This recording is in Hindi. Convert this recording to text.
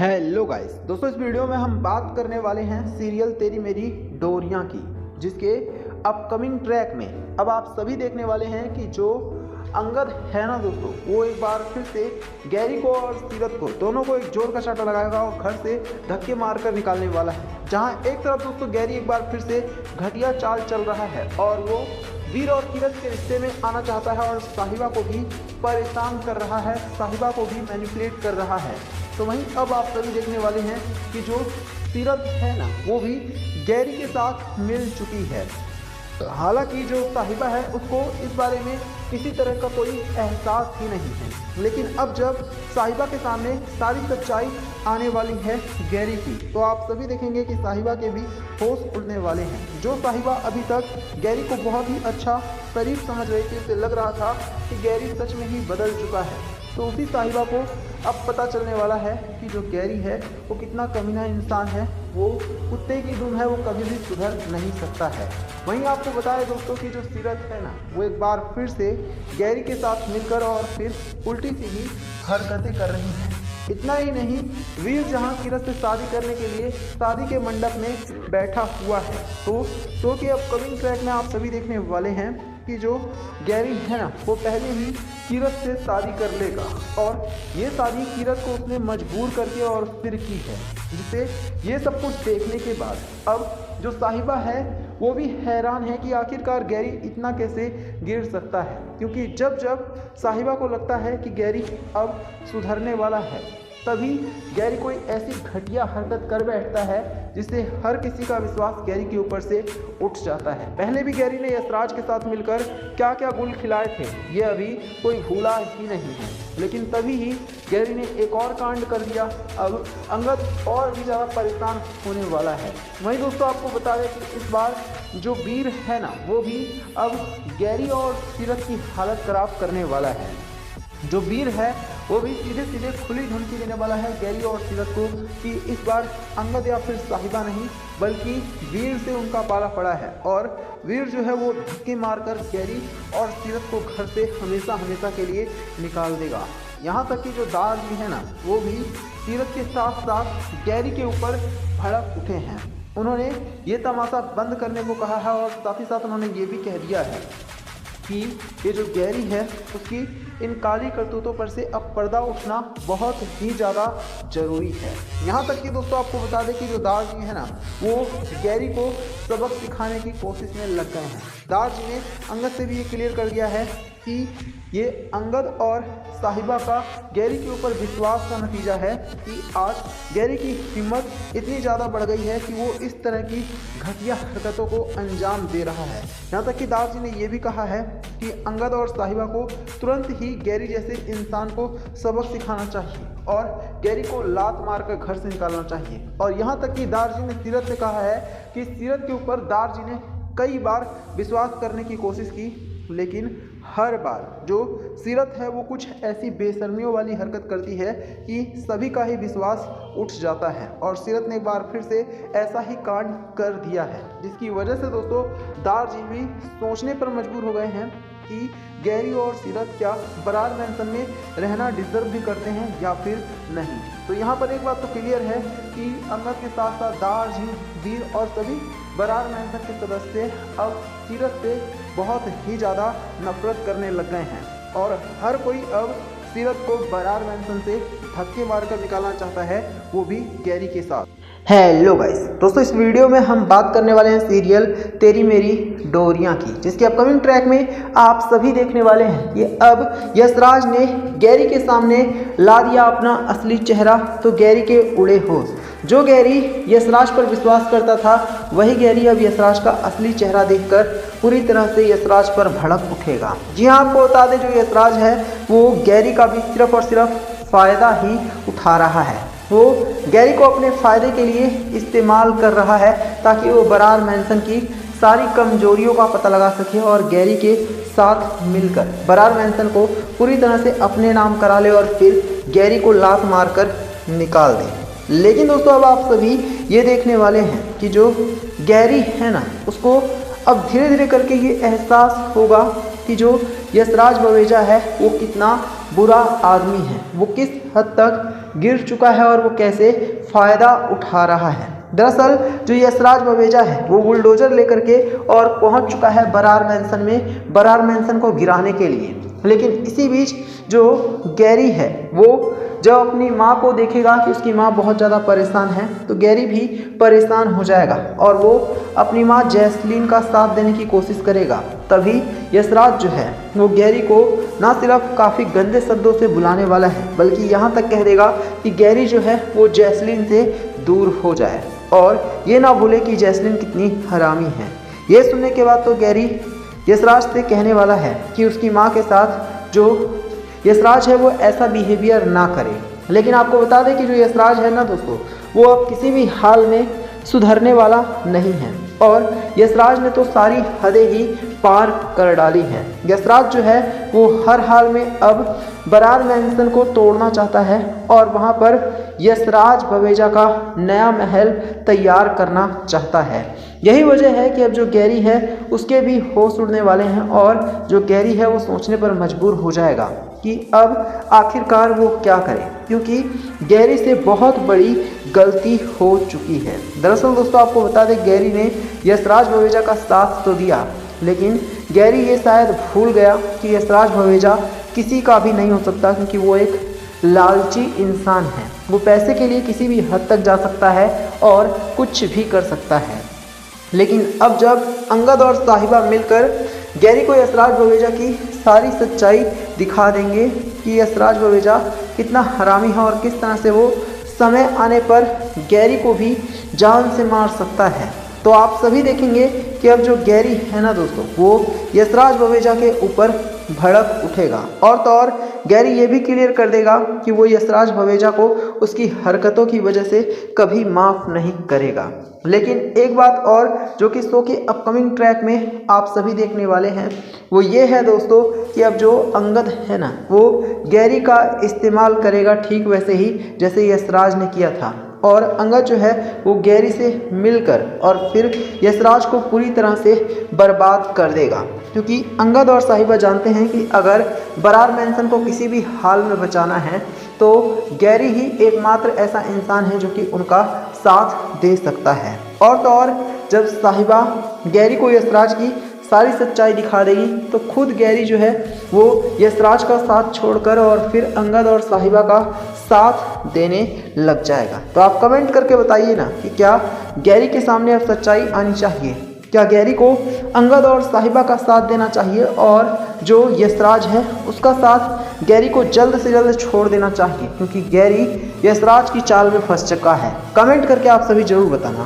हेलो गाइस दोस्तों, इस वीडियो में हम बात करने वाले हैं सीरियल तेरी मेरी डोरियां की, जिसके अपकमिंग ट्रैक में अब आप सभी देखने वाले हैं कि जो अंगद है ना दोस्तों, वो एक बार फिर से गैरी को और सीरत को दोनों को एक जोर का चाटा लगाएगा और घर से धक्के मारकर निकालने वाला है। जहां एक तरफ दोस्तों गैरी एक बार फिर से घटिया चाल चल रहा है और वो वीर और सीरत के रिश्ते में आना चाहता है और साहिबा को भी परेशान कर रहा है, साहिबा को भी मैनिपुलेट कर रहा है। तो वहीं अब आप सभी देखने वाले हैं कि जो सीरत है ना, वो भी गैरी के साथ मिल चुकी है। हालांकि जो साहिबा है उसको इस बारे में किसी तरह का कोई एहसास ही नहीं है, लेकिन अब जब साहिबा के सामने सारी सच्चाई आने वाली है गैरी की, तो आप सभी देखेंगे कि साहिबा के भी होश उड़ने वाले हैं। जो साहिबा अभी तक गैरी को बहुत ही अच्छा शरीफ समझ रही थी, उसे लग रहा था कि गैरी सच में ही बदल चुका है, तो उसी साहिबा को अब पता चलने वाला है कि जो गैरी है वो कितना कमीना इंसान है, वो कुत्ते की दुम है, वो कभी भी सुधर नहीं सकता है। वहीं आपको बताएं दोस्तों कि जो सीरत है ना, वो एक बार फिर से गैरी के साथ मिलकर और फिर उल्टी सीधी हरकतें कर रही है। इतना ही नहीं, वीर जहां सीरत से शादी करने के लिए शादी के मंडप में बैठा हुआ है, तो शो के अपकमिंग ट्रैक में आप सभी देखने वाले हैं कि जो गैरी है ना, वो पहले ही सीरत से शादी कर लेगा और ये शादी सीरत को उसने मजबूर करके और फिर की है, जिसे ये सब कुछ देखने के बाद अब जो साहिबा है वो भी हैरान है कि आखिरकार गैरी इतना कैसे गिर सकता है। क्योंकि जब जब साहिबा को लगता है कि गैरी अब सुधरने वाला है, तभी गैरी कोई ऐसी घटिया हरकत कर बैठता है जिससे हर किसी का विश्वास गैरी के ऊपर से उठ जाता है। पहले भी गैरी ने यशराज के साथ मिलकर क्या क्या गुल खिलाए थे, ये अभी कोई भूला ही नहीं है, लेकिन तभी ही गैरी ने एक और कांड कर दिया। अब अंगद और भी ज़्यादा परेशान होने वाला है। वहीं दोस्तों आपको बता दें कि इस बार जो वीर है ना, वो भी अब गैरी और सीरत की हालत ख़राब करने वाला है। जो वीर है वो भी सीधे सीधे खुली धमकी देने वाला है गैरी और सीरत को कि इस बार अंगद या फिर साहिबा नहीं, बल्कि वीर से उनका पाला पड़ा है और वीर जो है वो धक्के मारकर गैरी और सीरत को घर से हमेशा हमेशा के लिए निकाल देगा। यहाँ तक कि जो दार जी है ना, वो भी सीरत के साथ साथ गैरी के ऊपर भड़क उठे हैं। उन्होंने ये तमाशा बंद करने को कहा है और साथ ही साथ उन्होंने ये भी कह दिया है कि ये जो गैरी है उसकी इन काली करतूतों पर से अब पर्दा उठना बहुत ही ज़्यादा ज़रूरी है। यहाँ तक कि दोस्तों आपको बता दें कि जो दार जी है ना, वो गैरी को सबक सिखाने की कोशिश में लग गए हैं। दार जी ने अंगद से भी ये क्लियर कर दिया है कि ये अंगद और साहिबा का गैरी के ऊपर विश्वास का नतीजा है कि आज गैरी की हिम्मत इतनी ज़्यादा बढ़ गई है कि वो इस तरह की घटिया हरकतों को अंजाम दे रहा है। यहाँ तक कि दार जी ने यह भी कहा है कि अंगद और साहिबा को तुरंत ही गैरी जैसे इंसान को सबक सिखाना चाहिए और गैरी को लात मारकर घर से निकालना चाहिए। और यहाँ तक कि दार जी ने सीरत से कहा है कि सीरत के ऊपर दार जी ने कई बार विश्वास करने की कोशिश की, लेकिन हर बार जो सीरत है वो कुछ ऐसी बेशर्मियों वाली हरकत करती है कि सभी का ही विश्वास उठ जाता है। और सीरत ने एक बार फिर से ऐसा ही कांड कर दिया है, जिसकी वजह से दोस्तों दार जी भी सोचने पर मजबूर हो गए हैं कि गैरी और सीरत क्या बरार मैंसन में रहना डिजर्व भी करते हैं या फिर नहीं। तो यहाँ पर एक बात तो क्लियर है कि अंगद के साथ साथ दार जी, वीर और सभी बरार मैंसन के सदस्य अब सीरत से बहुत ही ज़्यादा नफरत करने लग गए हैं और हर कोई अब सीरत को बरार मैंसन से धक्के मारकर निकालना चाहता है, वो भी गैरी के साथ। हेलो गाइस दोस्तों, इस वीडियो में हम बात करने वाले हैं सीरियल तेरी मेरी डोरियां की, जिसके अपकमिंग ट्रैक में आप सभी देखने वाले हैं कि अब यशराज ने गैरी के सामने ला दिया अपना असली चेहरा, तो गैरी के उड़े होश। जो गैरी यशराज पर विश्वास करता था, वही गैरी अब यशराज का असली चेहरा देखकर पूरी तरह से यशराज पर भड़क उठेगा। जी हाँ, आपको बता दें जो यशराज है वो गैरी का भी सिर्फ और सिर्फ फ़ायदा ही उठा रहा है। वो गैरी को अपने फ़ायदे के लिए इस्तेमाल कर रहा है ताकि वो बरार मैंसन की सारी कमजोरियों का पता लगा सके और गैरी के साथ मिलकर बरार मैंसन को पूरी तरह से अपने नाम करा ले और फिर गैरी को लात मारकर निकाल दे। लेकिन दोस्तों अब आप सभी ये देखने वाले हैं कि जो गैरी है ना, उसको अब धीरे धीरे करके ये एहसास होगा कि जो यशराज बवेजा है वो कितना बुरा आदमी है, वो किस हद तक गिर चुका है और वो कैसे फ़ायदा उठा रहा है। दरअसल जो यशराज बवेजा है वो बुलडोजर लेकर के और पहुंच चुका है बरार मैंसन में, बरार मैंसन को गिराने के लिए। लेकिन इसी बीच जो गैरी है वो जब अपनी माँ को देखेगा कि उसकी माँ बहुत ज़्यादा परेशान है तो गैरी भी परेशान हो जाएगा और वो अपनी माँ जैस्लीन का साथ देने की कोशिश करेगा। तभी यशराज जो है वो गैरी को ना सिर्फ काफ़ी गंदे शब्दों से बुलाने वाला है बल्कि यहाँ तक कह देगा कि गैरी जो है वो जैस्लीन से दूर हो जाए और ये ना भूले कि जैस्लीन कितनी हरामी है। ये सुनने के बाद तो गैरी यशराज से कहने वाला है कि उसकी माँ के साथ जो यशराज है वो ऐसा बिहेवियर ना करे। लेकिन आपको बता दें कि जो यशराज है ना दोस्तों वो अब किसी भी हाल में सुधरने वाला नहीं है और यशराज ने तो सारी हदें ही पार कर डाली हैं। यशराज जो है वो हर हाल में अब बरार मैंसन को तोड़ना चाहता है और वहाँ पर यशराज बवेजा का नया महल तैयार करना चाहता है। यही वजह है कि अब जो गैरी है उसके भी होश उड़ने वाले हैं और जो गैरी है वो सोचने पर मजबूर हो जाएगा कि अब आखिरकार वो क्या करे, क्योंकि गैरी से बहुत बड़ी गलती हो चुकी है। दरअसल दोस्तों आपको बता दें गैरी ने यशराज बवेजा का साथ तो दिया लेकिन गैरी ये शायद भूल गया कि यशराज बवेजा किसी का भी नहीं हो सकता, क्योंकि वो एक लालची इंसान है। वो पैसे के लिए किसी भी हद तक जा सकता है और कुछ भी कर सकता है। लेकिन अब जब अंगद और साहिबा मिलकर गैरी को यशराज बवेजा की सारी सच्चाई दिखा देंगे कि यशराज बवेजा कितना हरामी है और किस तरह से वो समय आने पर गैरी को भी जान से मार सकता है, तो आप सभी देखेंगे कि अब जो गैरी है ना दोस्तों वो यशराज बवेजा के ऊपर भड़क उठेगा। और तो और गैरी ये भी क्लियर कर देगा कि वो यशराज बवेजा को उसकी हरकतों की वजह से कभी माफ़ नहीं करेगा। लेकिन एक बात और जो कि शो के अपकमिंग ट्रैक में आप सभी देखने वाले हैं वो ये है दोस्तों कि अब जो अंगद है ना वो गैरी का इस्तेमाल करेगा ठीक वैसे ही जैसे यशराज ने किया था और अंगद जो है वो गैरी से मिलकर और फिर यशराज को पूरी तरह से बर्बाद कर देगा, क्योंकि अंगद और साहिबा जानते हैं कि अगर बरार मैंसन को किसी भी हाल में बचाना है तो गैरी ही एकमात्र ऐसा इंसान है जो कि उनका साथ दे सकता है। और तो और जब साहिबा गैरी को यशराज की सारी सच्चाई दिखा देगी तो खुद गैरी जो है वो यशराज का साथ छोड़कर और फिर अंगद और साहिबा का साथ देने लग जाएगा। तो आप कमेंट करके बताइए ना कि क्या गैरी के सामने अब सच्चाई आनी चाहिए, क्या गैरी को अंगद और साहिबा का साथ देना चाहिए और जो यशराज है उसका साथ गैरी को जल्द से जल्द छोड़ देना चाहिए, क्योंकि गैरी यशराज की चाल में फंस चुका है। कमेंट करके आप सभी जरूर बताना।